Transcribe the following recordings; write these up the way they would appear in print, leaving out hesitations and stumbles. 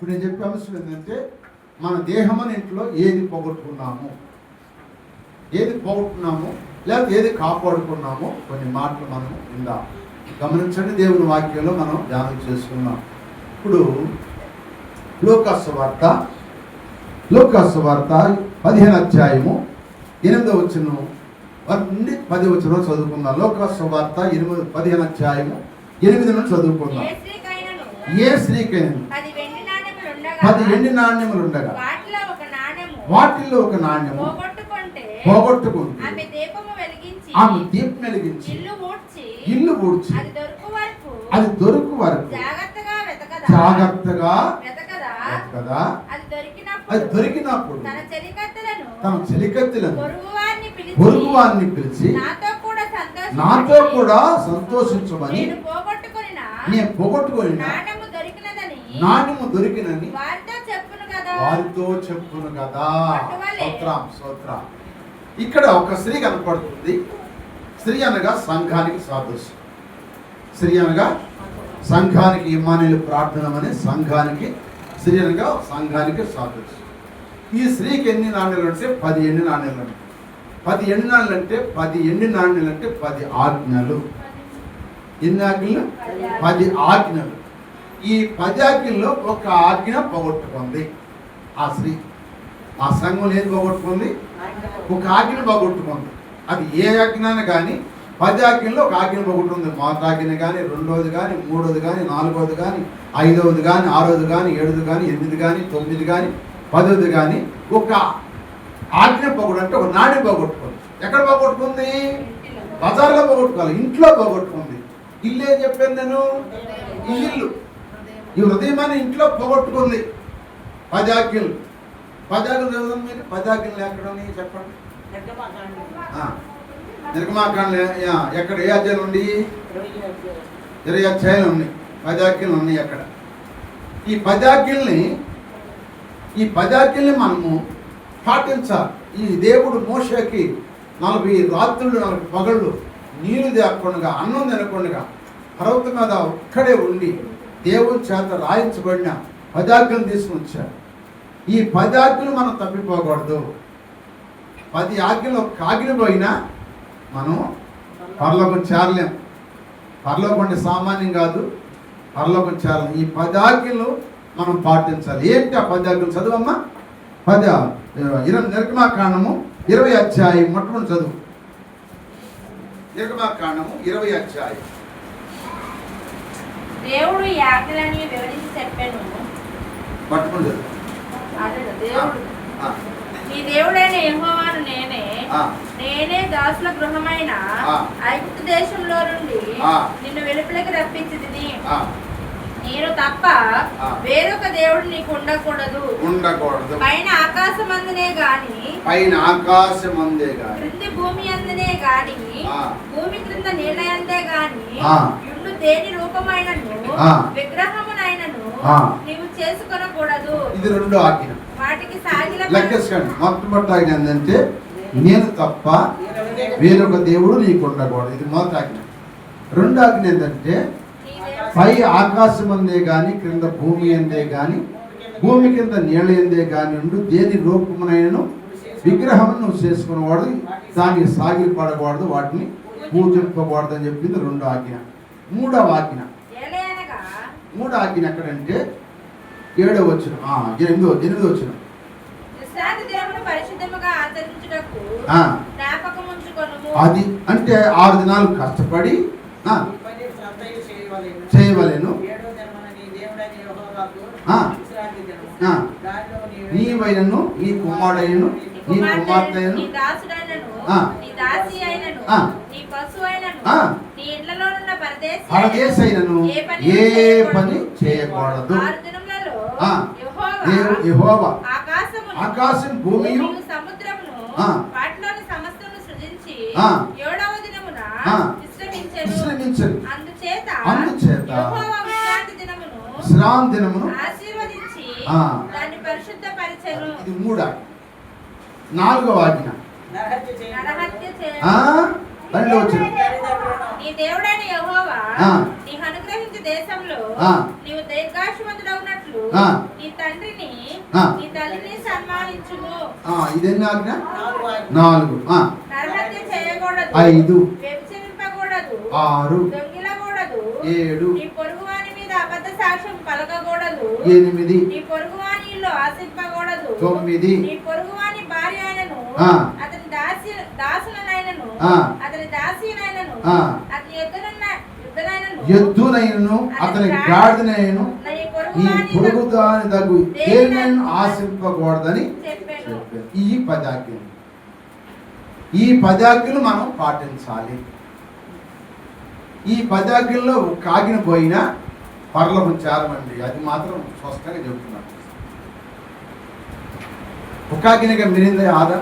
ఇప్పుడు నేను చెప్పే అంశం ఏంటంటే మన దేహం అనే ఇంట్లో ఏది పోగొట్టుకున్నాము, లేకపోతే ఏది కాపాడుకున్నామో కొన్ని మాటలు మనం విందాం. గమనించండి, దేవుని వాక్యంలో మనం ధ్యానం చేసుకున్నాం. ఇప్పుడు లూకాసు వార్త 15వ అధ్యాయము 8వ వచనం నుండి 10వ వచనం చదువుకుందాం. లూకాసు వార్త 15వ అధ్యాయము 8 నుండి చదువుకుందాం. ఏ స్త్రీకైనా 10 వెండి నాణ్యములు ఉండగా వాటిల్లో ఒక నాణ్యము పోగొట్టుకుంటే ఆమె దీపం వెలిగించి ఇల్లు ఊడ్చి అది దొరుకు వరకు జాగ్రత్తగా వెతకదా. అది దొరికినప్పుడు తన చెలికత్తెలను పొరుగువారిని పిలిచి నాతో కూడా సంతోషించమని, నేను పోగొట్టుకొని నాణ్యము దొరికినని వారితో చెప్పును కదా. స్తోత్రం. ఇక్కడ ఒక స్త్రీ కనపడుతుంది. స్త్రీ అనగా సంఘానికి సాదృశ్యం. స్త్రీ అనగా సంఘానికి ఇమ్మానుయేలు ప్రార్థన అనే సంఘానికి, స్త్రీ అనగా సంఘానికి సాదృశ్యం. ఈ స్త్రీకి ఎన్ని నాణ్యాలు అంటే 10 ఎండి నాణ్యాలు అంటే 10 ఎండి నాణ్యాలు అంటే 10 ఎండి నాణ్యాలు అంటే 10 ఆజ్ఞలు. ఎన్ని ఆజ్ఞలు? 10 ఆజ్ఞలు. ఈ 10 ఆజ్ఞల్లో ఒక ఆజ్ఞ పోగొట్టుకుంది ఆ స్త్రీ. ఆ సంఘం ఏది పోగొట్టుకుంది? ఒక ఆజ్ఞ పోగొట్టుకుంది. అది ఏ ఆజ్ఞను కానీ 10 ఆజ్ఞల్లో ఒక ఆజ్ఞ పోగొట్టుంది. మొదటి ఆజ్ఞ కానీ, రెండవది కానీ, మూడవది కానీ, నాలుగవది కానీ, 5వది కానీ, 6వది కానీ, 7వది కానీ, 8 కానీ, 9 కానీ, 10వది కానీ ఒక ఆజ్ఞ పోగొట్టు అంటే ఒక నాణ్యం పోగొట్టుకుంది. ఎక్కడ పోగొట్టుకుంది? బజార్లో పోగొట్టుకోవాలి, ఇంట్లో పోగొట్టుకుంది. ఇల్లు ఏం చెప్పాను నేను? ఈ ఇల్లు, ఈ హృదయమని ఇంట్లో పోగొట్టుకుంది. 10 ఆజ్ఞలు. 10 ఆజ్ఞలు చదువుతాం మీరు. 10 ఆజ్ఞలు ఎక్కడ ఉన్నాయి చెప్పండి. నిర్గమాకాండ ఎక్కడ? ఏ అధ్యాయం ఉంది? 20 అధ్యాయాలు ఉన్నాయి. 10 ఆజ్ఞలు ఉన్నాయి అక్కడ. ఈ 10 ఆజ్ఞల్ని మనము పాటించాలి. ఈ దేవుడు మోషేకి 40 రాత్రులు 40 పగళ్ళు నీళ్లు తేకుండా, అన్నం తినకుండా పర్వతం మీద ఒక్కడే ఉండి దేవుని చేత రాయించబడిన 10 ఆజ్ఞలు తీసుకుని వచ్చాడు. ఈ 10 ఆజ్ఞలు మనం తప్పిపోకూడదు. 10 ఆజ్ఞలు ఒక ఆజ్ఞ పోయినా మనం పరలోకం చేరలేం. పరలోకం అంటే సామాన్యం కాదు, పరలోకం చేరలేం. ఈ 10 ఆజ్ఞలు మనం పాటించాలి. ఏంటి ఆ 10 ఆజ్ఞలు? చదువమ్మా. 10 నిర్గమాకాండము 20 అధ్యాయం మొట్టమొదటి చదువు. నిర్గమాకాండము 20 అధ్యాయం. దేవుడు ఈ ఆజ్ఞలని వివరించి చెప్పాను. పట్టుకుని నీ దేవుడైన యెహోవాను నేనే దాసుల గృహమైన ఐగుప్తు దేశంలో నుండి నిన్ను వెలుపలికి రప్పించితిని. నేను తప్ప వేరొక దేవుడు నీకు ఉండకూడదు. పైన ఆకాశమందునే గాని క్రింది భూమి అందునే గాని భూమి క్రింద నీళ్ళ అందే గాని ఇల్లు దేని రూపమైనను విగ్రహమునైనను నీవు చేసుకొనకూడదు. ఇది రెండో ఆజ్ఞ. వాటికి సాగిల మొట్టమొదటి ఆజ్ఞ ఏంటంటే నేను తప్ప వేరొక దేవుడు నీకు ఉండకూడదు. ఇది మొదటి ఆజ్ఞ. రెండో ఆజ్ఞ ఏంటంటే పై ఆకాశం అందే గాని క్రింద భూమి అందే గాని భూమి కింద నీళ్ళ అందే కాని ఉండు దేని రూపమునైనను విగ్రహం నువ్వు చేసుకునేవాడు, దానికి సాగిలపడకూడదు, వాటిని పూజింపకూడదు అని చెప్పింది రెండో ఆజ్ఞ. మూడవ ఆజ్ఞ ఎక్కడంటే 7వ వచనం, 8వ వచనం. అది అంటే 6 దినాలు కష్టపడి చేయవలెను. నీవైనను నీ కుమారుడైనను నీ కుమార్తెను పరదేశైనను ఏ పని చేయకూడదు. యెహోవా ఆకాశం భూమియు విశ్రమించను. అందుచేత విశ్రాంతి దినమును ఆశీర్వదించి దాన్ని పరిశుద్ధపరిచెను. ఇది 3వ. 4వ ఆజ్ఞ 12వ వచనం. నీ దేవుడైన యెహోవా నీకు అనుగ్రహించే దేశంలో నీవు దీర్ఘాయుష్మంతుడవునట్లు నీ తండ్రిని నీ తల్లిని సన్మానించుము. ఇదేనా ఆజ్ఞ? 4. నరహత్య చేయకూడదు. 5. వ్యభిచరింపకూడదు. 6. దొంగిలకూడదు. 7. నీ పొరుగువాని మీద అబద్ధ సాక్ష్యం పలకకూడదు. 8. నీ పొరుగువాని ఇల్లు ఆశింపకూడదు. 9. నీ పొరుగువాని భార్య అయినను అతని దాసులనైనను అతని దాసీనైనను అతని ఎద్దునైనను అతని గాడిదనైనను నీ పొరుగు దాని దగ్గు దేనినైనా ఆశింపకూడదని చెప్పాను. ఈ 10 ఆజ్ఞలు, ఈ 10 ఆజ్ఞలు మనం పాటించాలి. ఈ 10 ఆజ్ఞల్లో కాగిన పోయినా పరలోకం చేరమండి. అది మాత్రం స్పష్టంగా చెబుతున్నాను. ఒక ఆజ్ఞగా మిరిందే ఆదా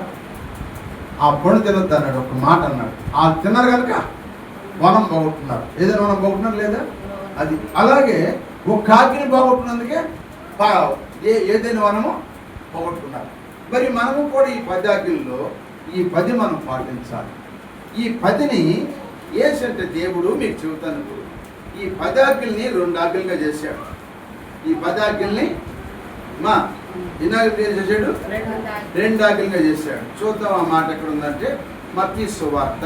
ఆ పండు తినొద్దు అన్నాడు, ఒక మాట అన్నాడు. వాళ్ళు తిన్నారు కనుక వనం పోగొట్టున్నారు. ఏదైనా వనం పోగొట్టున్నారు లేదా? అది అలాగే ఒక కాకిని పోగొట్టున్నందుకే ఏదైనా వనము పోగొట్టుకున్నారు. మరి మనము కూడా ఈ 10 ఆజ్ఞల్లో ఈ 10 మనం పాటించాలి. ఈ 10ని ఏంటంటే దేవుడు మీకు చెబుతాను, ఇప్పుడు ఈ 10 ఆజ్ఞల్ని 2 ఆజ్ఞలుగా చేశాడు. ఈ 10 ఆజ్ఞల్ని మా ఎన్నాళ్ళు చేశాడు? 2 ఆజ్ఞలుగా చేశాడు. చూద్దాం ఆ మాట ఎక్కడ ఉందంటే మత్తయి సువార్త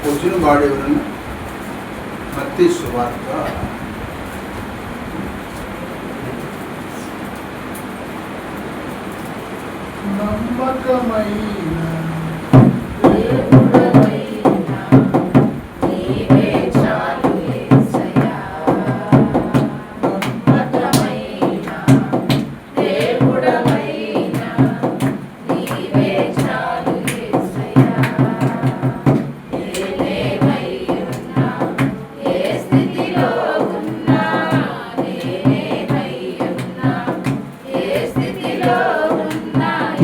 8 వాడు ఎవరన్నా మత్తయి సువార్త 8 నమ్మకమైన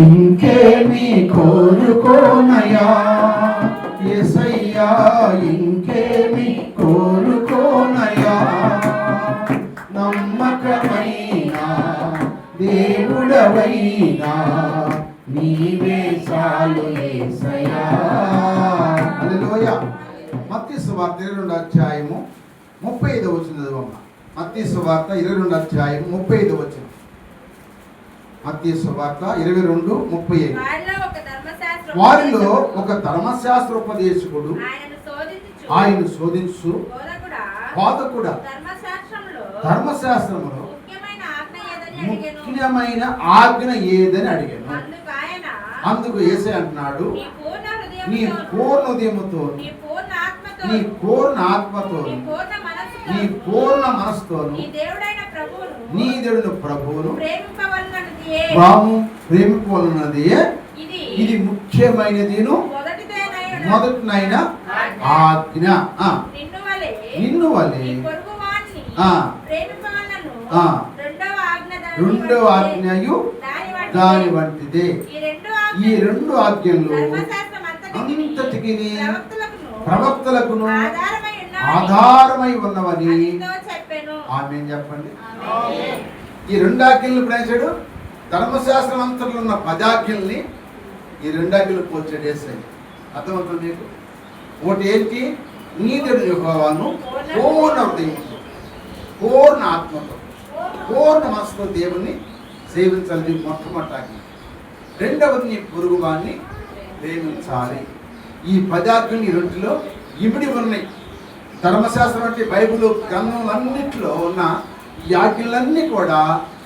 ఇంకేమి కోరుకోనయా యేసయ్యా, ఇంకేమి కోరుకోనయా, నమ్మకమైన దేవుడవైనా నీవే చాలు యేసయ్యా. హల్లెలూయా. మత్తయి సువార్త 22వ అధ్యాయము 35వ వచనం చదవమ్మా. మత్తయి సువార్త 22వ అధ్యాయం 35వ వచనం. మత్తయి సువార్త 22:35. వారిలో ఒక ధర్మశాస్త్రోపదేశకుడు ఆయన శోధించు బోధకుడా ధర్మశాస్త్రములో ముఖ్యమైన ఆజ్ఞ ఏదని అడిగాను. అందుకు యేసయ్య అంటున్నాడు, నీ పూర్ణ హృదయముతో, నీ పూర్ణ ఆత్మతో, నీ పూర్ణ మనసుతోను నీ దేవుని ప్రభువును ప్రేమింపవలనది ఇది ముఖ్యమైనదిను మొదటినైన ఆజ్ఞ. నిన్ను వలె రెండవ ఆజ్ఞయు దాని వంటిదే. ఈ 2 ఆజ్ఞలు అంతటికి ప్రవక్తలకును ఆధారమై ఉన్నవని ఆమేన్ చెప్పండి. ఈ 2 ఆజ్ఞలను ప్రేమించాడు. ధర్మశాస్త్రం అంతట్లో ఉన్న 10 ఆజ్ఞల్ని ఈ 2 ఆజ్ఞలు పోల్చాడు యేసయ్య. అర్థమవుతుంది మీకు? ఒకటి ఏంటి? నీ దేవుని యెహోవాను పూర్ణ హృదయంతో, పూర్ణ ఆత్మతో, పూర్ణ మనసుతో దేవుణ్ణి సేవించాలి. మొట్టమొదటి ఆజ్ఞ. రెండవది నీ పొరుగువాన్ని ప్రేమించాలి. ఈ 10 ఆజ్ఞలు ఈ 2లో ఇమిడి ఉన్నాయి. ధర్మశాస్త్రం అంటే బైబిల్ గ్రంథంలన్నింటిలో ఉన్న ఈ ఆజ్ఞలన్నీ కూడా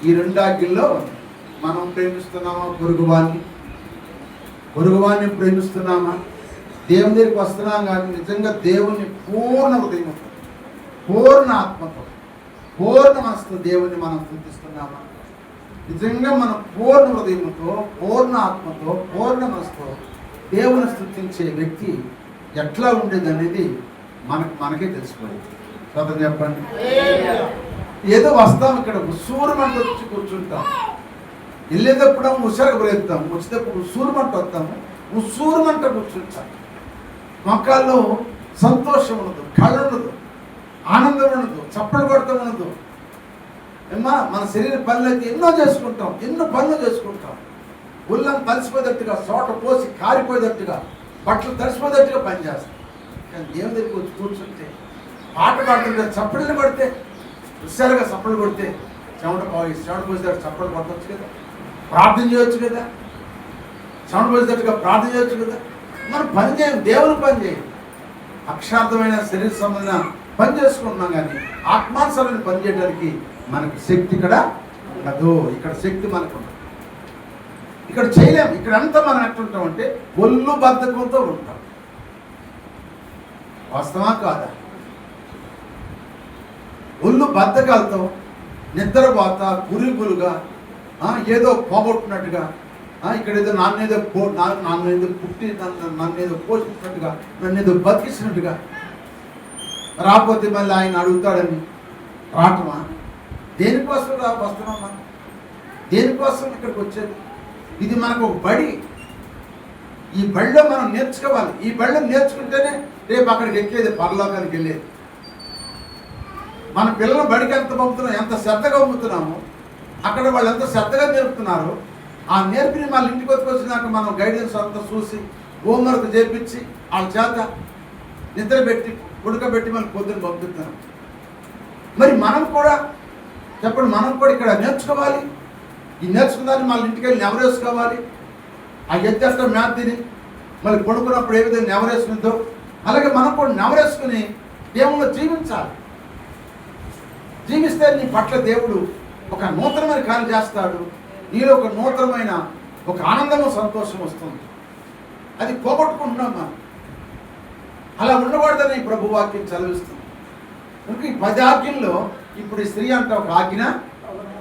ఈ 2 ఆజ్ఞల్లో ఉన్నాయి. మనం ప్రేమిస్తున్నామా పొరుగువాన్ని ప్రేమిస్తున్నామా? దేవుని దగ్గరికి వస్తున్నాం కానీ నిజంగా దేవుని పూర్ణ హృదయంతో, పూర్ణ ఆత్మతో, పూర్ణ మనసుతో దేవుని మనం స్తుతిస్తున్నామా? నిజంగా మనం పూర్ణ హృదయంతో, పూర్ణ ఆత్మతో, పూర్ణ మనసుతో దేవుని స్తుతించే వ్యక్తి ఎట్లా ఉండేది అనేది మనకే తెలిసిపోయింది. స్తోత్రం చెప్పండి. ఏదో వస్తాం, ఇక్కడ ఉసూరుమంట వచ్చి కూర్చుంటాం, వెళ్ళేటప్పుడు ఉషారుగా బ్రేస్తాం, వచ్చేటప్పుడు ఉసూరుమంట వస్తాము, ఉసూరుమంట కూర్చుంటాం. మొక్కల్లో సంతోషం ఉండదు, కళ ఉండదు, ఆనందం ఉండదు, చప్పలు కొడతాం ఉండదు. ఏమ్మా మన శరీర పనులు అయితే ఎన్నో చేసుకుంటాం, ఎన్నో పనులు చేసుకుంటాం. ఉల్లం తడిసిపోయేటట్టుగా, చోట పోసి కారిపోయేటట్టుగా, బట్టలు తడిసిపోయేటట్టుగా పనిచేస్తాం. కానీ దేవుని దగ్గరికి వచ్చి కూర్చుంటే, పాట పాడుతుంటే, చప్పట్లు కొడితే, హుషారుగా చప్పట్లు కొడితే, చెమట పోసేటట్టు చప్పట్లు కొట్టవచ్చు కదా, ప్రార్థన చేయొచ్చు కదా, చెమట పోసేటట్టుగా ప్రార్థన చేయొచ్చు కదా. మనం పని చేయం, దేవుని పని చేయం. అక్షార్థమైన శరీర సంబంధమైన పని చేసుకుంటున్నాం, కానీ ఆత్మానుసారమైన పని చేయడానికి మనకు శక్తి ఇక్కడ ఉండదు. ఇక్కడ శక్తి మనకు ఉండదు, ఇక్కడ చేయలేము. ఇక్కడ అంతా మనం ఎట్లుంటామంటే ఒళ్ళు బద్ధకంతో ఉంటాం. వాస్తవా కాదా? ఒళ్ళు బద్ధకాలతో నిద్రపోతా గురుగులుగా, ఏదో పోగొట్టున్నట్టుగా, ఇక్కడ ఏదో నన్నేదో పుట్టి నన్నేదో పోషించినట్టుగా, నన్నేదో బతికించినట్టుగా, రాకపోతే మళ్ళీ ఆయన అడుగుతాడని రావటమా? దేనికోసం వస్తున్నాం మనం? దేనికోసం ఇక్కడికి వచ్చేది? ఇది మనకు ఒక బడి. ఈ బడిలో మనం నేర్చుకోవాలి. ఈ బడిలో నేర్చుకుంటేనే రేపు అక్కడికి ఎక్కేది, పరలోకానికి వెళ్ళేది. మన పిల్లలు బడికి ఎంత పంపుతున్నాం, ఎంత శ్రద్ధగా పంపుతున్నాము, అక్కడ వాళ్ళు ఎంత శ్రద్ధగా నేర్పుతున్నారు. ఆ నేర్పిని వాళ్ళ ఇంటికి వచ్చినాక మనం గైడెన్స్ అంతా చూసి, హోంవర్క్ చేపించి, వాళ్ళ చేత నిద్ర పెట్టి ఉడకబెట్టి మళ్ళీ పొద్దున్న పంపుతున్నాం. మరి మనం కూడా చెప్పండి, మనం కూడా ఇక్కడ నేర్చుకోవాలి. ఈ నేర్చుకున్నాన్ని మళ్ళీ ఇంటికి వెళ్ళి నెవరేసుకోవాలి. ఆ ఎత్తేస్తా మేత తిని మళ్ళీ పడుకున్నప్పుడు ఏ విధంగా నెవరేసుకుందో అలాగే మనం కూడా నెవరేసుకుని దేవుళ్ళు జీవించాలి. జీవిస్తే నీ పట్ల దేవుడు ఒక నూతనమైన కార్యం చేస్తాడు. నీలో ఒక నూతనమైన ఒక ఆనందము, సంతోషం వస్తుంది. అది పోగొట్టుకుంటున్నాం మనం. అలా ఉండకూడదని ప్రభు వాక్యం చదివిస్తుంది. ఈ 10 ఆజ్ఞల్లో ఇప్పుడు ఈ స్త్రీ అంటే ఒక ఆజ్ఞ,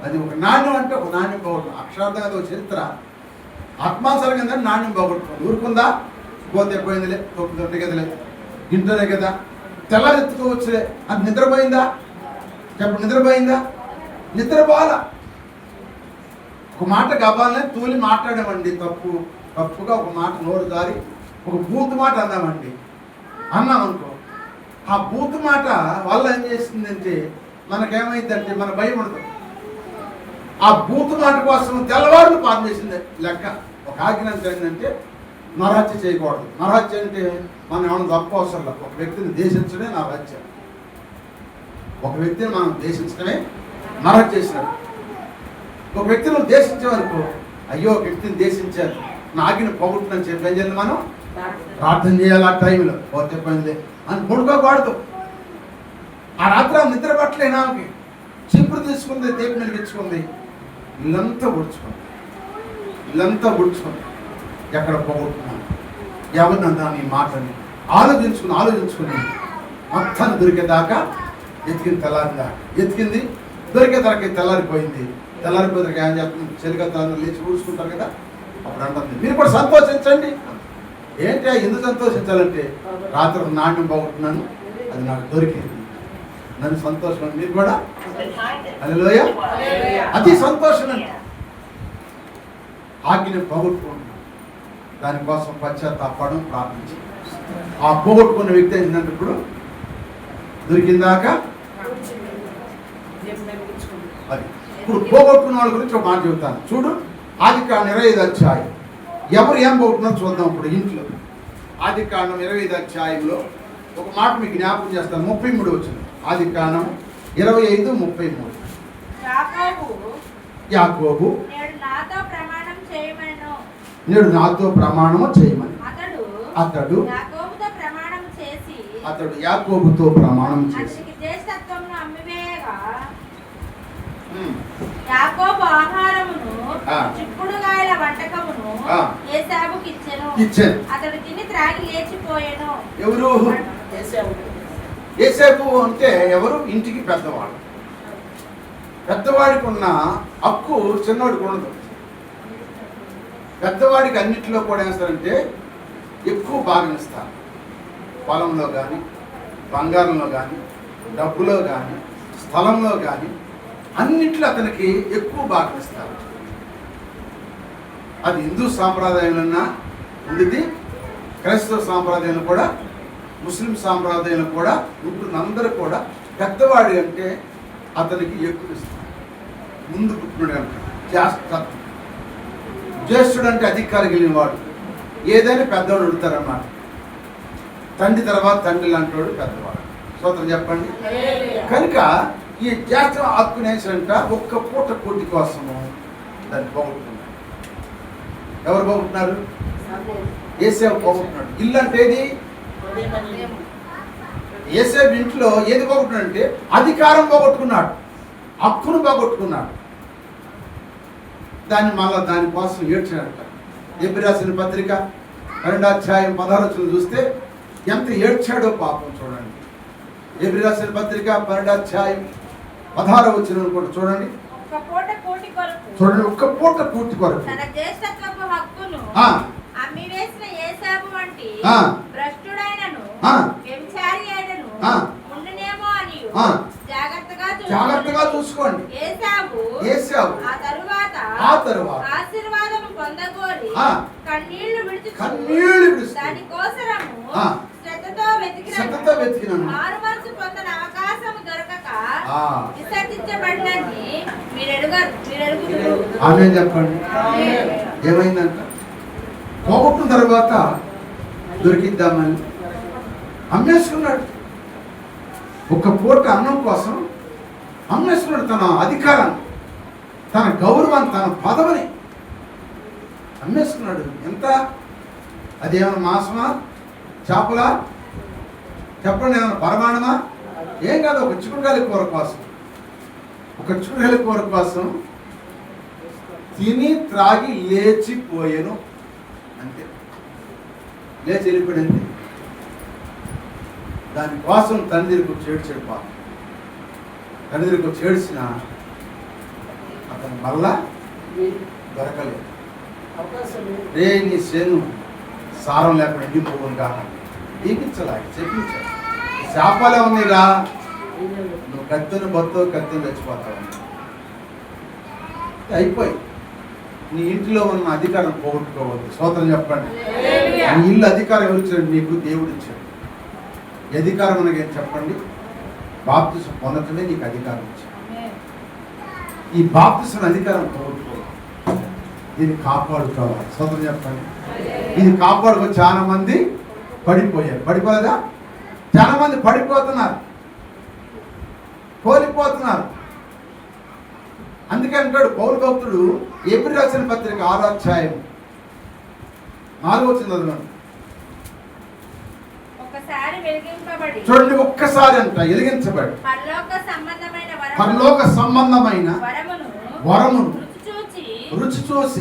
అది ఒక నాణ్యం అంటే ఒక నాణ్యం పోగొట్టుకుంది. అక్షరార్థంగా అది ఒక చరిత్ర. ఆత్మానుసారంగా నాణ్యం పోగొట్టుకుంది. ఊరుకుందా? పోతే పోయిందిలే, తొమ్మిది కదలే, ఇంట్లోనే కదా, తెల్లారి ఎత్తుకోవచ్చులే. అది నిద్రపోయిందా? చెప్పండి, నిద్రపోయిందా? నిద్రపోవాలా. ఒక మాట గబాలనే తూలి మాట్లాడామండి, తప్పుగా ఒక మాట నోరు దారి ఒక బూత్ మాట అన్నామండి. అన్నామనుకో, ఆ బూత్ మాట వల్ల ఏం చేస్తుందంటే మనకేమైందంటే మన భయం ఉండదు. ఆ బూత్ మాట కోసం తెల్లవారులు పాపం చేసింది లెక్క. ఒక ఆజ్ఞ ఏంటంటే నరహత్య చేయకూడదు. నరహత్య అంటే మనం ఏమైనా తప్ప అవసరం లేదు. ఒక వ్యక్తిని దేశించడమే నరహత్య. ఒక వ్యక్తిని మనం దేశించడమే నరహత్య చేసినట్టు. ఒక వ్యక్తిని దేశించే వరకు, అయ్యో ఒక వ్యక్తిని దేశించారు, నా ఆజ్ఞను పోగొట్టునని చెప్పి ఏం చేయాలి? మనం ప్రార్థన చేయాలి. ఆ టైంలో పోతే పోయింది అని పడుకోకూడదు. ఆ రాత్రి నిద్ర పట్టలేని ఆమెకి చీపురు తీసుకుంది, దీపం వెలిగించుకుంది, ఇల్లంతా ఉడుచుకుంది. ఎక్కడ పోగొట్టుకున్నాను, ఎవరినన్నా నీ మాటని ఆలోచించుకుని మొత్తాన్ని దొరికేదాకా ఎతికింది. దొరికేదాకా తెల్లారిపోయింది. తెల్లారిపోయేదాకా ఏం చెప్తుంది? చెలికత్తలను లేచి ఊడ్చుకుంటారు కదా, అప్పుడు అంటుంది మీరు కూడా సంతోషించండి. ఏంటి ఎందుకు సంతోషించాలంటే రాత్రి నాట్యం పోగొట్టున్నాను, అది నాకు దొరికింది, నన్ను సంతోషం. మీరు కూడా హల్లెలూయా, అది సంతోషం. అంటే ఆజ్ఞని పోగొట్టుకుంటున్నాను, దానికోసం పశ్చాత్తాపడం, ప్రార్థించి ఆ పోగొట్టుకున్న వ్యక్తి ఏంటంటే ఇప్పుడు దొరికిందాక అది. ఇప్పుడు పోగొట్టుకున్న వాళ్ళ గురించి ఒక మాట చెబుతాను చూడు. ఆదికాండం 25వ అధ్యాయం. ఎవరు ఏం పోగొట్టున్నారో చూద్దాం. ఇప్పుడు ఇంట్లో ఆదికాండం 25వ అధ్యాయంలో ఒక మాట మీకు జ్ఞాపకం చేస్తాను. 33 వచ్చింది. ఆదికాండం 25:33. యాకోబు నేడు నాతో ప్రమాణము చేయమని అతడు యాకోబుతో ప్రమాణం చేసి యాకోబు ఆహారమును చిక్కుడుగాయల వంటకమును ఏశావుకు ఇచ్చెను. అతడు తిని త్రాగి లేచిపోయెను. ఎవరు? ఏశావు అంటే ఎవరు? ఇంటికి పెద్దవాడు. పెద్దవాడికి ఉన్న హక్కు చిన్నవాడికి ఉండదు. పెద్దవాడికి అన్నింటిలో కూడా ఏస్తారంటే ఎక్కువ భాగం ఇస్తారు. పొలంలో కానీ, బంగారంలో కానీ, డబ్బులో కానీ స్థలంలో కానీ అన్నిట్లో అతనికి ఎక్కువ భాగం ఇస్తారు. అది హిందూ సాంప్రదాయంలో ఉంది, క్రైస్తవ సాంప్రదాయంలో కూడా, ముస్లిం సాంప్రదాయంలో కూడా ఉంటుంది. అందరూ కూడా పెద్దవాడి అంటే అతనికి ఎక్కువ ఇస్తారు. ముందు పుట్టినడు కనుక జ్యేష్ఠుడు అంటే అధికారి కలిగిన వాడు, ఏదైనా పెద్దవాడు అడుగుతారన్నమాట. తండ్రి తర్వాత తండ్రి లాంటివాడు పెద్దవాడు. స్తోత్రం చెప్పండి. కనుక ఈ జ్యేష్ఠ హక్కునేసంట ఒక్క పూట కోటి కోసము దాన్ని పోగొట్టుకున్నాడు. ఎవరు పోగొట్టున్నారు? ఏసేపు పోగొట్టున్నాడు. ఇల్లు అంటే ఏది? ఏసేపు ఇంట్లో ఏది పోగొట్టున్నాడు అంటే అధికారం పోగొట్టుకున్నాడు, హక్కును పోగొట్టుకున్నాడు. దానికోసం ఏడ్చాడట. ఎబ్రీ రాసిన పత్రిక 2వ అధ్యాయం 16 చూస్తే ఎంత ఏడ్చాడో పాపం చూడండి. ఎబ్రీ రాసిన పత్రిక 2వ అధ్యాయం 16 కూడా చూడండి. చూడండి, ఒక్క పూట కోటి కొరకు తన జ్యేష్ఠత్వపు హక్కును అమ్మివేసిన ఏసావు వంటి భ్రష్టుడైనను వ్యభిచారి అయినను ఉండునేమో అని జాగ్రత్తగా చూసుకోండి. ఏసావు ఆ తరువాత ఆశీర్వాదము పొందగోరి కన్నీళ్లు విడిచి దానికోసరము శ్రద్ధతో వెతికినను మారు మనసు పొందని అవకాశము దొరకక విసర్జించబడినని మీరు ఎరుగుదురు. ఆమేన్ చెప్పండి. ఏమైందంట? పోగొట్టిన తర్వాత దొరికిద్దామని అమ్మేసుకున్నాడు. ఒక పూట అన్నం కోసం అమ్మేసుకున్నాడు. తన అధికారాన్ని, తన గౌరవాన్ని, తన పదవిని అమ్మేసుకున్నాడు. ఎంత? అదేమైనా మాంసమా, చేపలా? చెప్పండి, ఏమైనా పరమాణమా? ఏం కాదు. ఒక చిక్కుడుకాయల కూర కోసం, ఒక చిక్కుడుకాయల కూర కోసం తిని త్రాగి లేచిపోయాను అంతే. లేచి వెళ్ళిపోయింది. దానికోసం తండ్రికి వచ్చి ఏడ్చాడు. పాపం తండ్రికి వచ్చి ఏడ్చిన అతను మళ్ళా దొరకలేదు. రే నీ సేను సారం లేకుండా ఎండిపోవును కాక దీపించలా చెప్పించాడు. శాపాలే ఉందిరా, నువ్వు కత్తిని బొత్తవు, కత్తిని చచ్చిపోతావు. అయిపోయి నీ ఇంటిలో ఉన్న అధికారం పోగొట్టుకోవద్దు. స్తోత్రం చెప్పండి. నీ ఇల్లు అధికారం ఎవరు ఇచ్చాడు? నీకు దేవుడు ఇచ్చాడు. ఈ అధికారం అనగా ఏం చెప్పండి? బాప్తిసం పొందటమే నీకు అధికారం ఇచ్చాడు. ఈ బాప్తిసం అధికారం పోగొట్టుకోవాలి. దీన్ని కాపాడుకోవాలి. స్తోత్రం చెప్పండి. ఇది కాపాడుకో. చాలా మంది పడిపోయారు. పడిపోలేదా? చాలా మంది పడిపోతున్నారు, కోల్పోతున్నారు. అందుకే అంటాడు పౌలు భక్తుడు ఎబ్రీ రాసిన పత్రిక 6వ అధ్యాయం 4వ వచనం చూడండి. ఒక్కసారి అంట వెలిగించబడి పరలోక సంబంధమైన వరమును రుచి చూసి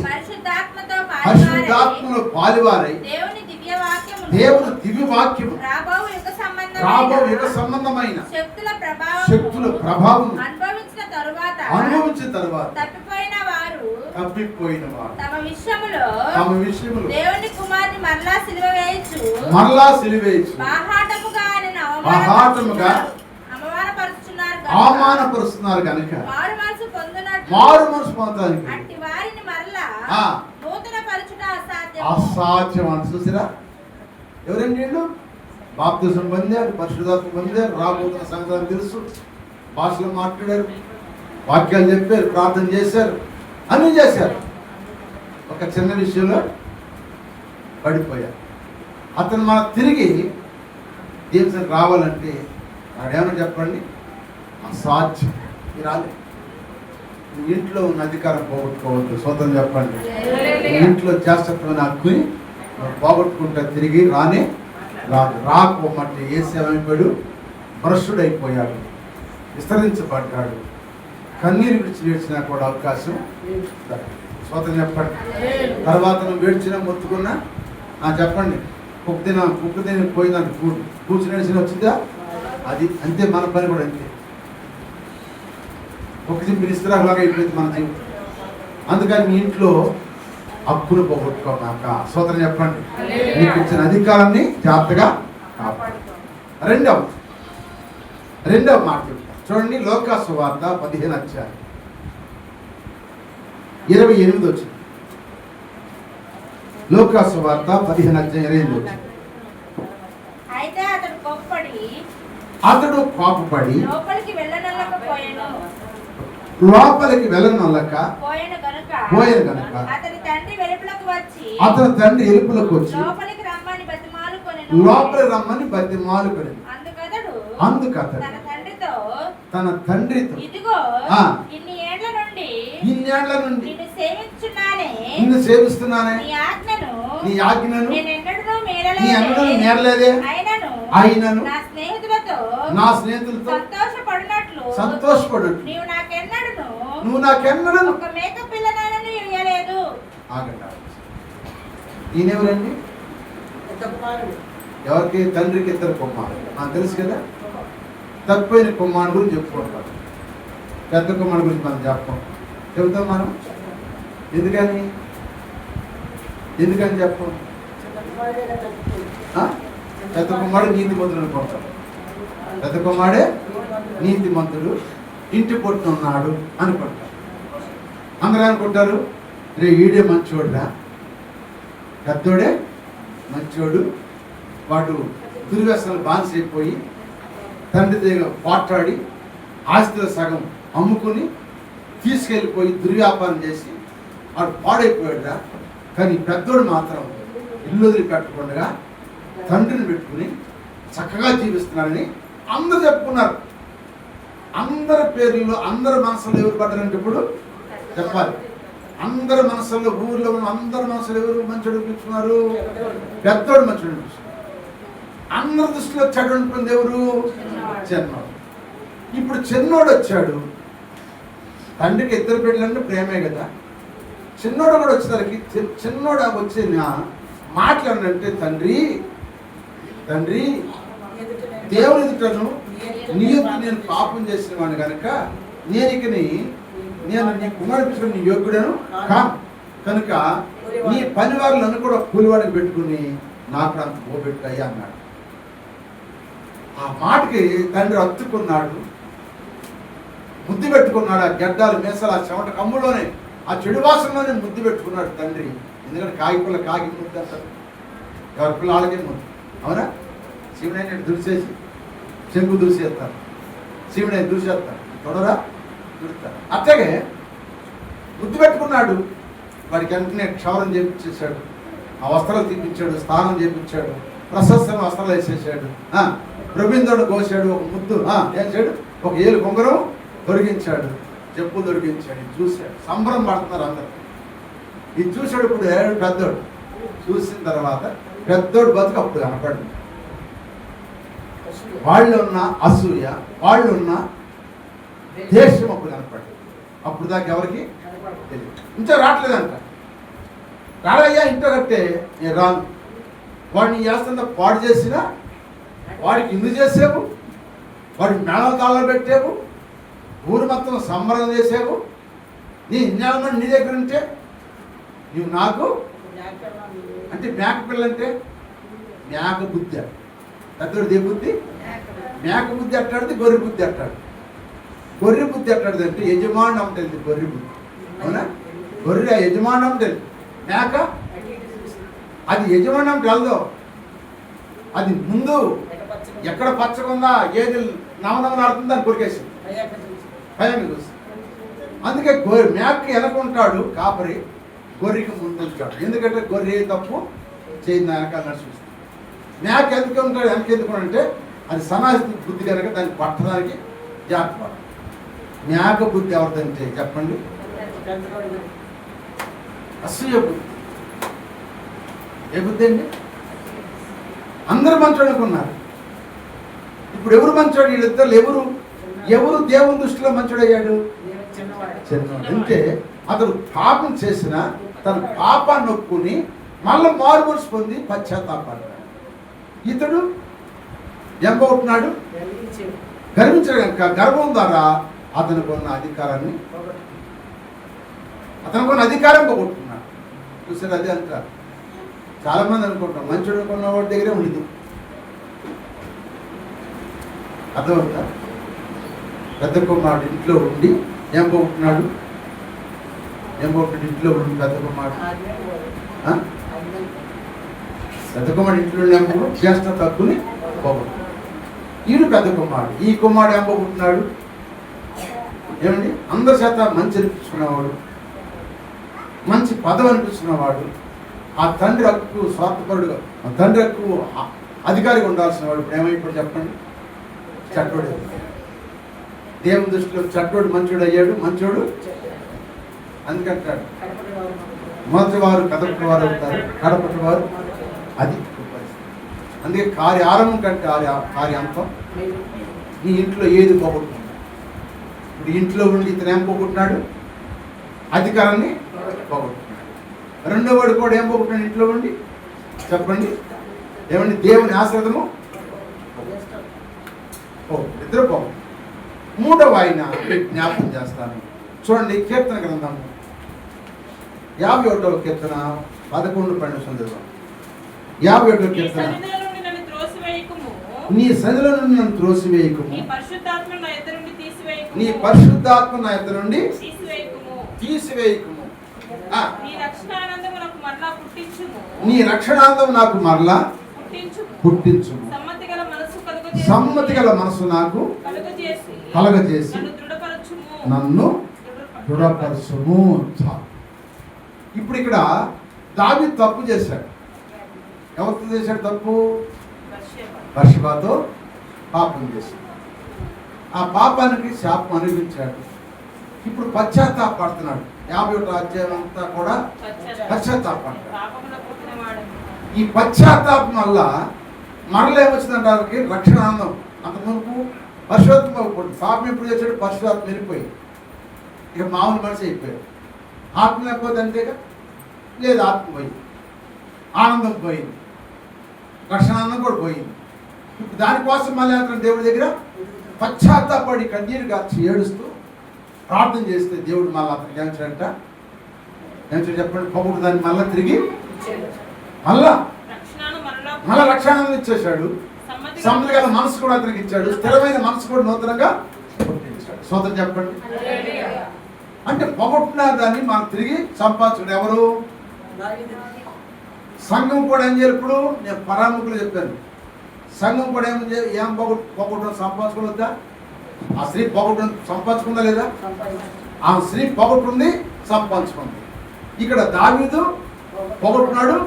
పరిశుద్ధాత్మలో పాలివారై దేవుని దివ్య వాక్యము రాబో యుగ సంబంధమైన శక్తుల ప్రభావం అనుభవించిన తరువాత తప్పిపోయిన వారు తమ విషయములో దేవుని కుమారుని మరలా సిలువేయచ్చు బాహాటముగా అవమానపరుస్తున్నారు కనుక మారు మనసు పొందడానికి అసాధ్యం అని చూసిరా. ఎవరండి వీళ్ళు? బాప్తిసం పొందారు, పరిశుద్ధాత్మ పొందారు, రాబోతున్న సంగతి తెలుసు, భాషలో మాట్లాడారు, వాక్యాలు చెప్పారు, ప్రార్థన చేశారు, అన్నీ చేశారు. ఒక చిన్న విషయంలో పడిపోయారు. అతను మనకు తిరిగి దేవుని రావాలంటే వాడేమన్నా చెప్పండి, అసాధ్యం. రాలేదు. ఇంట్లో ఉన్న అధికారం పోగొట్టుకోవద్దు. సొంతం చెప్పండి. ఇంట్లో చేస్తత్వం హక్కుని పోగొట్టుకుంటే తిరిగి రానే రాదు. రాకపోమంటే ఏసేమైపోయాడు? భ్రష్టుడైపోయాడు, విస్తరించబడ్డాడు. కన్నీరు విడిచి ఏడ్చినా కూడా అవకాశం సొంతం చెప్పండి. తర్వాత నువ్వు ఏడ్చినా మొత్తుకున్నా చెప్పండి, కుక్క తిని పోయిందని కూర్చుని ఏడ్చిన వచ్చిందా? అది అంతే. మన పని కూడా అంతే. ఒక మినిస్టర్లాగా అయిపోయింది మన జీవితం. అందుకని మీ ఇంట్లో హక్కును పోగొట్టుకోమాక. స్తోత్రం చెప్పండి. మీకు ఇచ్చిన అధికారాన్ని జాగ్రత్తగా కాపాడు. రెండవ రెండవ మాట చెప్తాను చూడండి. లోకా సువార్త 15:28 వచ్చింది. లోకా సువార్త 15:28 వచ్చింది. అయితే అతడు కోపపడి లోపలికి వెళ్ళనొల్లక పోయెను గనుక అతని తండ్రి ఎలుపులకు వచ్చి లోపలికి రమ్మని బతిమాలుకొనెను. అందుకతడు తన తండ్రితో ఇదిగో ఇన్ని ఏండ్ల నుండి నిన్ను సేవిస్తున్నానే, నీ ఆజ్ఞను నీ అన్నను మేరలేదే, అయినను నా స్నేహితులతో సంతోషపడు నువ్వు నాకెన్నడను ఒక మేక పిల్లనైనా ఇవ్వలేదు. ఆగండి. ఈయనెవరండి? ఎవరికి? తండ్రికి ఇద్దరు కుమారుడు. నాకు తెలుసు కదా. తప్పిపోయిన కుమారుడు గురించి చెప్పుకుంటాం. పెద్ద కుమారుడు గురించి మనం చెబుతాం మనం. ఎందుకని చెప్పం? పెద్ద కుమారుడు నీతిమంతుడు అనుకుంటాం. పెద్ద కుమారుడే నీతిమంతుడు, ఇంటి పొట్టున ఉన్నాడు అనుకుంటారు. అందరూ అనుకుంటారు రే ఈడే మంచోడురా, పెద్దోడే మంచోడు, వాడు దుర్వ్యసనాలు బానిస అయిపోయి తండ్రి దగ్గర పోట్లాడి ఆస్తిలో సగం అమ్ముకుని తీసుకెళ్ళిపోయి దుర్వ్యాపారం చేసి వాడు పాడైపోయాడురా. కానీ పెద్దోడు మాత్రం ఇల్లు వదిలి పెట్టకుండా తండ్రిని పెట్టుకుని చక్కగా జీవిస్తున్నారని అందరూ చెప్పుకున్నారు. అందరి పేర్లలో అందరి మనసులో ఎవరు పడ్డారంటే ఇప్పుడు చెప్పాలి. అందరి మనసులో ఊర్లో ఉన్న అందరి మనసులో ఎవరు మంచోడు అనిపించుకున్నారు? పెద్దోడు మంచోడు అనిపించుకున్నారు. అందరి దృష్టిలో చెడు ఉంటుంది ఎవరు? చిన్నోడు. ఇప్పుడు చిన్నోడు వచ్చాడు. తండ్రికి ఇద్దరు బిడ్డలంటే ప్రేమే కదా. చిన్నోడు కూడా వచ్చేసరికి చిన్నోడు వచ్చిన మాట్లాడంటే తండ్రి దేవుని ఎదుటను నీ ఎదుట నేను పాపం చేసిన వాడిని కనుక నేను నీ కుమారుడు నీ యోగ్యుడను కనుక నీ పని వారులను కూడా కూలివాడికి పెట్టుకుని నాకు అంత పోబెట్టయ్యా అన్నాడు. ఆ మాటకి తండ్రి అత్తుకున్నాడు, ముద్దు పెట్టుకున్నాడు. ఆ గడ్డాలు మేసాలు ఆ చెమట కమ్ములోనే ఆ చెడు వాసనలోనే ముద్దు పెట్టుకున్నాడు తండ్రి. ఎందుకంటే కాగిపుల్ల కాగి ముద్దు అంటారు, ఎవరి పిల్ల ఆళ్ళకే ముద్దు. అవునా? శివుడైన దురిసేసి చెంగు దురిసేస్తారు, శివుడైన దురిసేస్తారు, తొడరా దురుతారు. అట్లాగే ముద్దు పెట్టుకున్నాడు. వాడికి వెంటనే క్షవరం చేపించేశాడు, ఆ వస్త్రాలు తీపించాడు, స్నానం చేపించాడు, ప్రశస్తమైన వస్త్రాలు వేసేసాడు, ప్రబిందుడు కోసాడు, ఒక ముద్దు చేశాడు, ఒక ఏలు కొంగరం దొరికించాడు, చెప్పు దొరికించాడు. ఇది చూశాడు, సంబరం పడుతున్నారు అందరు. ఇది చూశాడు. ఇప్పుడు పెద్దోడు చూసిన తర్వాత పెద్దోడు బతుకు అప్పుడు కనపడింది. వాళ్ళు ఉన్న అసూయ, వాళ్ళు ఉన్న దేశం అప్పుడు కనపడింది. అప్పుడు దాకా ఎవరికి తెలియదు. ఇంట్లో రావట్లేదంట. రాడయ్యా ఇంట్లో కట్టే నేను రాను. వాడిని చేస్తున్న పాడు చేసినా వాడికి ఇందు చేసావు, వాడికి మేళం తాళాలు పెట్టావు, ఊరు మొత్తం సంబరం చేసావు. నీ ఇన్నేళ్ళ నీ దగ్గర ఉంటే నువ్వు నాకు అంటే మేక పిల్ల అంటే మేక బుద్ధి. పెద్దోడు ఏ బుద్ధి? మేక బుద్ధి అట్టాడితే గొర్రె బుద్ధి అట్టాడు. గొర్రె బుద్ధి అట్టాడిది అంటే యజమాని ఉంటుంది గొర్రె బుద్ధి. అవునా? గొర్రె యజమాని ఉంటుంది. మేక అది యజమాని వెళ్దో, అది ముందు ఎక్కడ పచ్చకుందా ఏది నవనవలాడుతుందో అని కొరికేసింది, భయాన్ని చూసి. అందుకే మేకకి వెనకుంటాడు కాపరి, గొర్రెకి ముందు ఉంటాడు. ఎందుకంటే గొర్రె తప్పు చేయింది వెనకాల నడుస్తుంది. మేక ఎందుకు ఉంటాడు, వెనక ఎందుకు అంటే అది సమాజ బుద్ధి కనుక దాన్ని పట్టడానికి జాగ్రత్త. మేక బుద్ధి ఎవరిదంటే చెప్పండి? అసూయ బుద్ధి. ఏ బుద్ధి అండి? అందరూ మంచోడు అనుకున్నారు. ఇప్పుడు ఎవరు మంచోడు? వీళ్ళిద్దరు ఎవరు దేవుని దృష్టిలో మంచోడయ్యాడు? చిన్నవాడు. అంటే అతడు పాపం చేసిన తన పాపాన్ని ఒప్పుకుని మళ్ళీ మారుమనసు పొంది పశ్చాత్తాపడ్డాడు. ఇతడు ఎంబవుతున్నాడు, గర్వించాడు కనుక గర్వం ద్వారా అతనికి ఉన్న అధికారం పోగొట్టుకున్నాడు. చూసారు? అదే అంటారు. చాలా మంది అనుకుంటాం మంచోడు అనుకున్న వాడి దగ్గరే ఉండదు. అర్థమవుతా? పెద్ద కుమారుడు ఇంట్లో ఉండి ఏం పోగొట్టున్నాడు? ఏం పోగొట్టు ఇంట్లో ఉండి పెద్ద కుమారుడు ఇంట్లో ఉండి జ్యేష్ఠ తక్కుని పోగొట్టు. ఈడు పెద్ద కుమారుడు. ఈ కుమారుడు ఏం పోగొట్టున్నాడు? ఏమండి, అందరి చేత మంచి అనిపించుకునేవాడు, మంచి పదవి అనిపించుకున్నవాడు, ఆ తండ్రి హక్కు స్వార్థపరుడుగా, ఆ తండ్రి హక్కు అధికారిగా ఉండాల్సిన వాడు ఏమైపోయి చెప్పండి? చెడ్డోడు. దేవుని దృష్టిలో చెడ్డోడు మంచోడు అయ్యాడు, మంచోడు అందుకంటాడు మొదటి వారు కదపటి వారు అవుతారు, కడపటి వారు అది. అందుకే కార్య ఆరంభం కంటే కార్యాంతం. నీ ఇంట్లో ఏది పోగొట్టుకున్నాడు? ఇప్పుడు ఇంట్లో ఉండి ఇతను ఏం పోగొట్టున్నాడు? అధికారాన్ని పోగొట్టుకున్నాడు. రెండో వాడు కూడా ఏం పోగొట్టున్నాడు ఇంట్లో ఉండి? చెప్పండి. ఏమండి? దేవుని ఆశ్రదము ఇద్దరు పోగొట్టు. మూడవ ఆయన జ్ఞాపకం చేస్తాను. చూడండి, కీర్తన గ్రంథము 51వ కీర్తన 11-12. 51వ కీర్తన. నీ సన్నిధిలో నుండి నన్ను త్రోసివేయకుము, నీ పరిశుద్ధాత్మ నా యొద్ద నుండి తీసివేయకుము. నీ రక్షణానందము నాకు మరలా పుట్టించుము. సమ్మతి గల మనసు నాకు కలగజేసి నన్ను దృఢపరచుము. ఇప్పుడు ఇక్కడ దావీదు తప్పు చేశాడు. ఎవరితో చేశాడు తప్పు? బత్షెబాతో పాపం చేశాడు. ఆ పాపానికి శాపం అనుభవించాడు. ఇప్పుడు పశ్చాత్తాపడుతున్నాడు. 51వ అధ్యాయం అంతా కూడా పశ్చాత్తాపడతాడు. ఈ పశ్చాత్తాపం వల్ల మరల ఏమొచ్చిందంటే రక్షణ ఆనందం. అంతకుముందు పరిశుద్ధాత్మ పాపం ఎప్పుడు చేశాడు? పరిశుద్ధాత్మ వెళ్ళిపోయి ఇక మామూలు మనిషి అయిపోయాడు. ఆత్మ లేకపోతే అంతేగా, లేదు ఆత్మ పోయింది, ఆనందం పోయింది, రక్షణానందం కూడా పోయింది. ఇప్పుడు దానికోసం మళ్ళీ అతను దేవుడి దగ్గర పశ్చాత్తాపడి కన్నీరు గార్చి ఏడుస్తూ ప్రార్థన చేస్తే దేవుడు మళ్ళీ అతనికి ఏం చేయంట? చెప్పండి, పొగుడు దాన్ని మళ్ళీ తిరిగి మళ్ళా రక్షణానందం ఇచ్చేశాడు. సమ్మతి గల మనసు కూడా అతనికి ఇచ్చాడు. స్థిరమైన మనసు కూడా నూతనంగా పుట్టించాడు. సోదరు చెప్పండి. అంటే పొగొట్టిన దాన్ని మనం తిరిగి సంపాదించుకుని ఎవరు? సంఘం కూడా ఏం చేయాలి? ఇప్పుడు నేను పరాముఖులు చెప్పాను. సంఘం కూడా ఏం పొగొట్టడం సంపాదించుకోవద్దా? ఆ స్త్రీ పొగొట్టడం సంపాదించుకుందా లేదా? ఆ స్త్రీ పొగొట్టుంది, సంపాదించుకుంది. ఇక్కడ దావీదు పొగొట్టున్నాడు,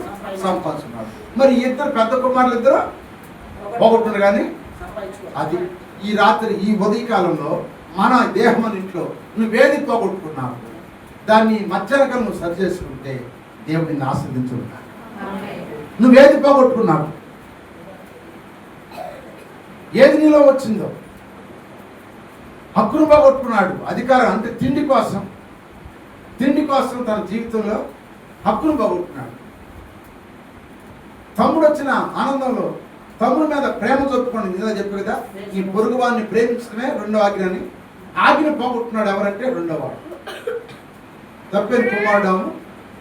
సంపాదించుకున్నాడు. మరి ఇద్దరు పెద్ద కుమారులు ఇద్దరు పొగొట్టున్నారు. కానీ అది ఈ రాత్రి ఈ ఉదయకాలంలో మన దేహం ఇంట్లో నువ్వేది పోగొట్టుకున్నావు దాన్ని మధ్యాహ్నం నువ్వు సరి చేసుకుంటే దేవుడు నిన్ను ఆస్వాదించుకుంటాడు. నువ్వేది పోగొట్టుకున్నావు, ఏది నీలో వచ్చిందో, హక్కును పోగొట్టుకున్నాడు. అధికారం అంటే తిండి కోసం తన జీవితంలో హక్కును పోగొట్టుకున్నాడు. తమ్ముడు వచ్చిన ఆనందంలో తమ్ముడి మీద ప్రేమ చూపుకోండి. నిజంగా చెప్పు కదా, ఈ పొరుగు వాడిని ప్రేమించుకునే రెండో ఆజ్ఞను పోగొట్టుకున్నాడు. ఎవరంటే రెండో వాడు. తప్పేని కుమారుడు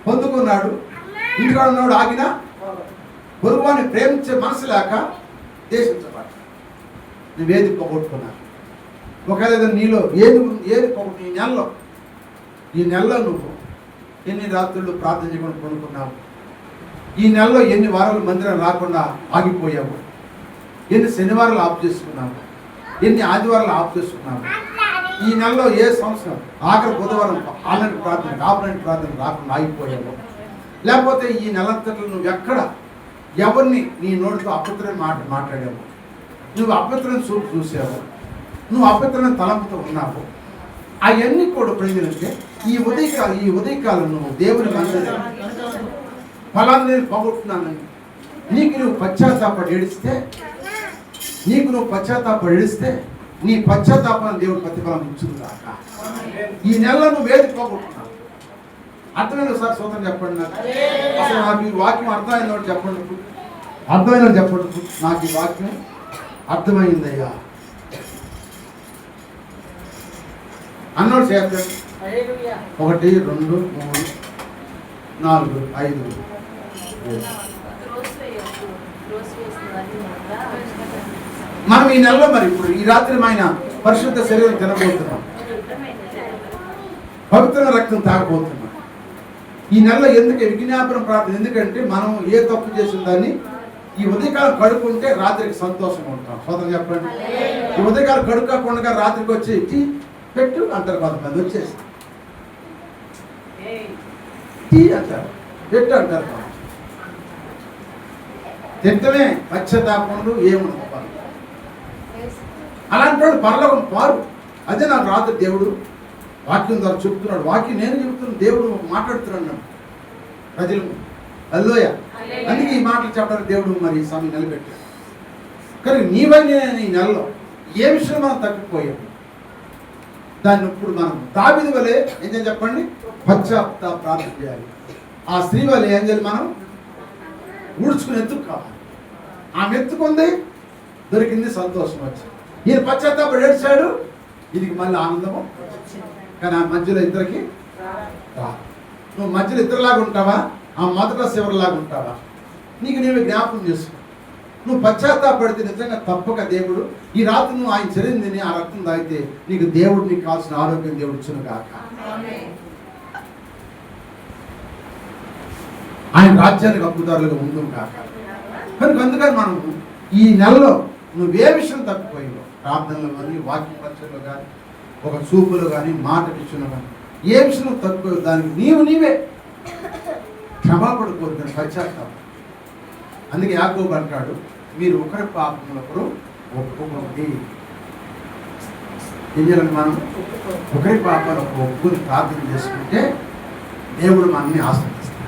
పొందుకున్నాడు, ఇంటికాడ ఉన్నాడు. ఆజ్ఞ పొరుగు వాడిని ప్రేమించే మనసు లేక దేశించబడ్డాడు. నువ్వేది పోగొట్టుకున్నావు? ఒకవేళ నీలో ఏది పోగొట్టు? ఈ నెలలో నువ్వు ఎన్ని రాత్రులు ప్రార్థన చేయకుండా కొనుక్కున్నావు? ఈ నెలలో ఎన్ని వారాలు మందిరం రాకుండా ఆగిపోయావు? ఎన్ని శనివారాలు ఆఫ్ చేసుకున్నావు? ఎన్ని ఆదివారాలు ఆఫ్ చేసుకున్నావు? ఈ నెలలో ఏ సంవత్సరం ఆఖరి బుధవారం ఆన్లైన్ ప్రార్థన ఆఫ్లైన్ ప్రార్థన రాకుండా ఆగిపోయావు? లేకపోతే ఈ నెలంతట్లో నువ్వు ఎక్కడ ఎవరిని నీ నోటితో అపవిత్రమైన మాట్లాడావు? నువ్వు అపవిత్రమైన చూపు చూసావు, నువ్వు అపవిత్రమైన తలంపుతో ఉన్నావు. అవన్నీ కూడా ప్రజలంటే ఈ ఉదయకాలం నువ్వు దేవుని మందిరం ఫలాన్ని నేను పోగొట్టున్నానని నీకు నువ్వు పశ్చాత్తాపడి ఏడిస్తే నీ పశ్చాత్తాపాన్ని దేవుడు ప్రతిఫలం ఇచ్చుదాక. ఈ నెలలో నువ్వు ఏది పోగొట్టున్నావు? అర్థమైన సార్ సూత్రం చెప్పండి. నాకు అసలు నాకు ఈ వాక్యం అర్థమైంది చెప్పండి. నాకు ఈ వాక్యం అర్థమైందయ్యా అన్నోడు చేస్తాడు. 1 2 3 4 5 మనం ఈ నెలలో మరి ఇప్పుడు ఈ రాత్రి ఆయన పరిశుద్ధ శరీరం తినబోతున్నాం, పవిత్రమైన రక్తం తాగబోతున్నాం. ఈ నెలలో ఎందుకు విజ్ఞాపన ప్రార్థన? ఎందుకంటే మనం ఏ తప్పు చేసిన దాన్ని ఈ ఉదయకాలం కడుక్కుంటే రాత్రికి సంతోషంగా ఉంటాం. సోదరు చెప్పండి, ఈ ఉదయకాలం కడుక్కోకుండా రాత్రికి వచ్చి టీ పెట్టు అంటారు కొంతమంది, వచ్చేసి టీ అంటారు, పెట్టు అంటారు. తింటమే పశ్చాత్తాపంలో ఏముంది అలాంటి వాడు పరలోకం పారు. అదే నాకు రాత్రి దేవుడు వాక్యం ద్వారా చెప్తున్నాడు. వాక్యం నేను చెప్తున్నాను, దేవుడు మాట్లాడుతున్నాడు ప్రజలు. హల్లెలూయా. అందుకే ఈ మాటలు చెప్పడానికి దేవుడు మరి ఈ సమయం నిలబెట్టాడు. కానీ నీవైనా ఈ నెలలో ఏ విషయంలో మనం తప్పిపోయాం దాన్ని ఇప్పుడు మనం దావీదు వలె ఏం చేయాలి చెప్పండి? పశ్చాత్తాప ప్రార్థన చేయాలి. ఆ స్త్రీ వలె ఏం చేయాలి? మనం ఊడ్చుకుని ఎత్తుకు కావాలి. ఆమె ఎత్తుకుంది, దొరికింది, సంతోషం వచ్చింది. ఈయన పశ్చాత్తాపం ఏడ్చాడు, దీనికి మళ్ళీ ఆనందము. కానీ ఆ మధ్యలో ఇద్దరికి నువ్వు మధ్యలో ఇద్దరులాగా ఉంటావా? ఆ మొదట శివరిలాగా ఉంటావా? నీకు నీవు జ్ఞాపకం చేసుకో. నువ్వు పశ్చాత్తాపడితే నిజంగా తప్పక దేవుడు ఈ రాత్రి నువ్వు ఆయన శరీరం తిని ఆ రక్తం తాగితే నీకు దేవుడు నీకు కావాల్సిన ఆరోగ్యం దేవుడు ఇచ్చును కాక. ఆయన రాజ్యానికి హక్కుదారులుగా ఉండు కాక. కనుక అందుకని మనం ఈ నెలలో నువ్వే విషయం తప్పిపోయావు, ప్రార్థనలో కానీ వాక్య పరిచయంలో కానీ ఒక చూపులో కానీ మాట విషయంలో కానీ ఏ విషయంలో తప్పిపోయావు దానికి నీవే క్షమాపణ కోరుకుని పశ్చాత్తాపం. అందుకే యాకోబు అంటాడు, మీరు ఒకరి పాపములు ఒకరు ఒప్పుకోండి. ఏం చేయాలని మనం ఒకరి పాపాలు ఒప్పుకొని ప్రార్థన చేసుకుంటే దేవుడు మనల్ని ఆస్వాదిస్తాడు.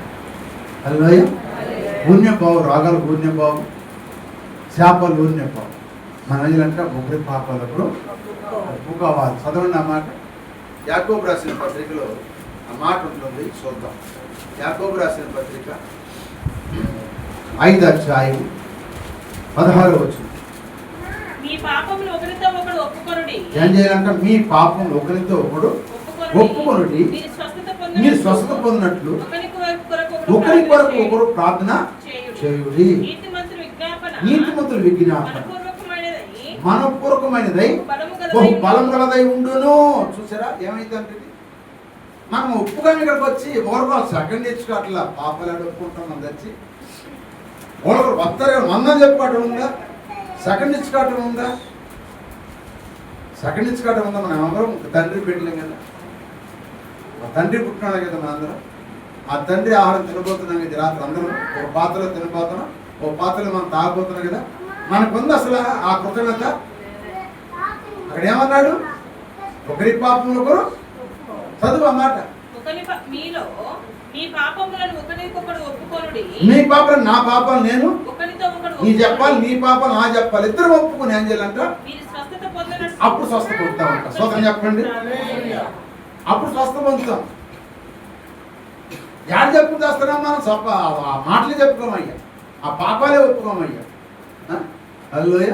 హల్లెలూయా. పుణ్యభావం, రాగాలు పుణ్యభావం, శాపాలు పుణ్యభావం. మన అంటే ఒకరి పాపాలు ఒకరు ఒప్పుకోవాలి. చదవండి ఆ మాట. యాకోబు రాసిన పత్రికలో ఆ మాట ఉంటుంది, చూద్దాం. యాకోబు రాసిన పత్రిక 5వ అధ్యాయం 16వ వచనం. మీ పాపములు ఒకరితో ఒకడు ఒప్పుకొనుడి. ఏం చేయాలంటే మీ పాపములు ఒకరితో ఒకడు ఒప్పుకొనుడి, మీరు స్వస్థత పొందినట్లు ఒకరి కొరకు ఒకరు ప్రార్థన చేయుడి. నీతిమంతుల విజ్ఞాపన మనపూర్వకమైనదై బహు బలం గలదై ఉండును. చూసారా ఏమైందంటే మనం ఒప్పుకొని ఇక్కడికి వచ్చి ఓరగా సెకండ్ తెచ్చుకో అట్లా పాపాలు ఒప్పుకుంటాం. మనం తెచ్చి ఓరగా వస్తారు, మందం చెప్పుకోవటం ఉందా? సెకండ్ ఇచ్చుకోవటం ఉందా? సెకండ్ ఇచ్చుకోవటం ఉందా? మనం అందరం తండ్రి పెట్టలేం కదా, తండ్రి పుట్టినాడు కదా మనందరం. ఆ తండ్రి ఆహారం తినబోతున్నాం కదా రాత్రి అందరం. ఒక పాత్రలో తినబోతున్నాం, ఒక పాత్రలో మనం తాగబోతున్నాం కదా. మనకుంది అసలు ఆ కృతజ్ఞత? అక్కడ ఏమన్నాడు? ఒకరి పాపములు ఒకరు. చదువు ఆ మాట. మీ పాపములను ఒకరికొకడు ఒప్పుకొనుడి. మీ పాపాలు నా పాపాలు నేను ఒకరితో ఒకడు నీ చెప్పాలి, నీ పాపాలు నా చెప్పాలి. ఇద్దరు ఒప్పుకుని ఏం చేయాలంట? మీరు స్వస్థత పొందినట్లు అప్పుడు స్వస్థ పొందుతామంట. స్వతం చెప్పండి. అప్పుడు స్వస్థ పొందుతాం. యాడ్ చెప్పు చేస్తున్నాం మనం? ఆ మాటలే చెప్పుకోమయ్యా, ఆ పాపాలే ఒప్పుకోమయ్యా. హల్లెలూయా.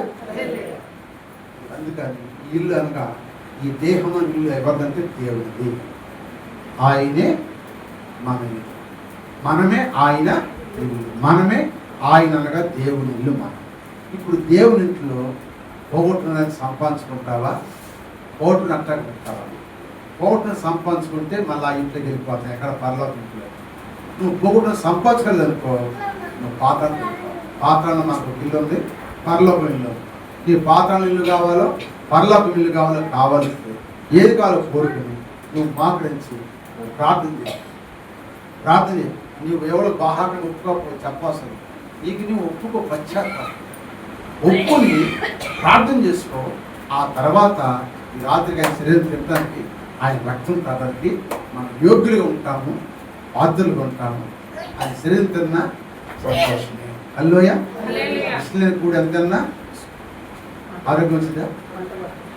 అందుకని ఇల్లు అనగా ఈ దేహం అని ఇల్లు ఎవరిదంటే దేవుడిది. ఆయనే మనమే, మనమే ఆయన ఇల్లు, మనమే ఆయన అనగా దేవుని ఇల్లు మనం. ఇప్పుడు దేవుని ఇంట్లో పోగొట్టునది సంపాదించుకుంటావా? పోగొట్టుని అట్టకుంటావా? పోగొట్టుని సంపాదించుకుంటే మళ్ళీ ఆ ఇంట్లోకి వెళ్ళిపోతాయి. ఎక్కడ పరలోకం ఇంట్లో నువ్వు పోగొట్టుని సంపాదించుకోలేదనుకో, నువ్వు పాత్రలు పాత్రలో మనకు ఇల్లు ఉంది, పరలోకం ఇల్లు ఉంది. నీ పాత్రలు ఇల్లు కావాలో పరలోకం ఇల్లు కావాలో కావాల్సి ఏది కావాలో కోరుకుని నువ్వు మాట్లాడించి ప్రార్థన చేయి. ప్రార్థన చేయి. నువ్వు ఎవరు బాహాటం ఒప్పుకోకపోతే చెప్పాల్సింది నీకు నువ్వు ఒప్పుకో. పశ్చాత్తాపం ఒప్పుని ప్రార్థన చేసుకో. ఆ తర్వాత ఈ రాత్రికి ఆయన శరీరం తినడానికి, ఆయన రక్తం తాగడానికి మనం యోగ్యులుగా ఉంటాము, బాధ్యులుగా ఉంటాము. ఆయన శరీరం తిన్నా సంతోషమే. హల్లెలూయా. ఇష్టం కూడా ఎంతన్నా ఆరోగ్యం వచ్చిందా?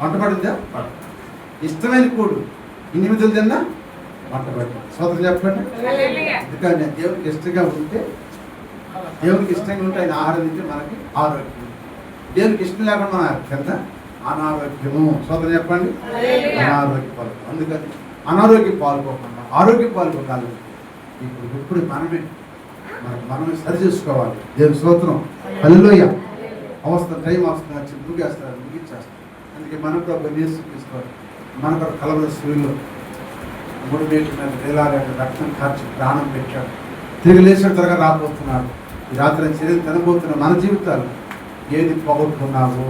వంట పడిందా? ఇష్టమైన కూడు 8 తిన్నా వంట పడింది. స్వతంత్రం చెప్పండి. ఎందుకంటే దేవునికి ఇష్టంగా ఉంటే, దేవునికి ఇష్టంగా ఉంటే ఆయన ఆహారం తింటే మనకి ఆరోగ్యం. దేవునికి ఇష్టం లేకుండా మన కింద అనారోగ్యము. స్వతంత్రం చెప్పండి. అనారోగ్య పాలు. అందుకని అనారోగ్య పాల్పోకుండా ఆరోగ్య పాల్పోకాలి. ఇప్పుడు మనమే సరి చేసుకోవాలి. దేవుని స్తోత్రం. హల్లెలూయా. అవస్థ టైం వస్తుంది, వచ్చి ముగిస్తారు, ముగిచ్చేస్తారు. అందుకే మన ప్రభు యేసుక్రీస్తు మన కొరకు కలవల స్త్రీలు 3 మీటర్ల వేలాడే రక్తం కార్చి ప్రాణం పెట్టాడు. తిరిగి లేచిన త్వరగా రాబోతున్నాడు. ఈ రాత్రి చర్యలు తినబోతున్న మన జీవితాలు ఏది పోగొట్టుకున్నావో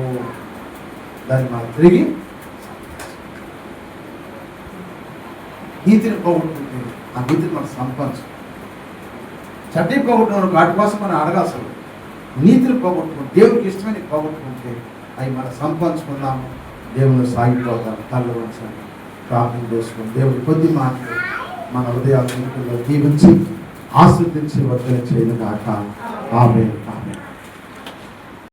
దాన్ని మనం తిరిగి నీతిని పోగొట్టుకుంటే ఆ నీతిని మనం సంపాదించు. చట్నీ పోగొట్టుకున్న వాటి కోసం మనం అడగాల్సింది. నీతిని పోగొట్టుకుంటే దేవునికి ఇష్టమని పోగొట్టుకుంటే అవి మనం సంపాదించుకుందాము. దేవుని సాగిపోతాం. తల్లి ఉంచండి, ప్రార్థన చేసుకుని దేవుడి కొద్ది మాటలు మన హృదయాల దీవించి ఆశీర్వదించి వర్ధన చేయను గాక. ఆమేన్.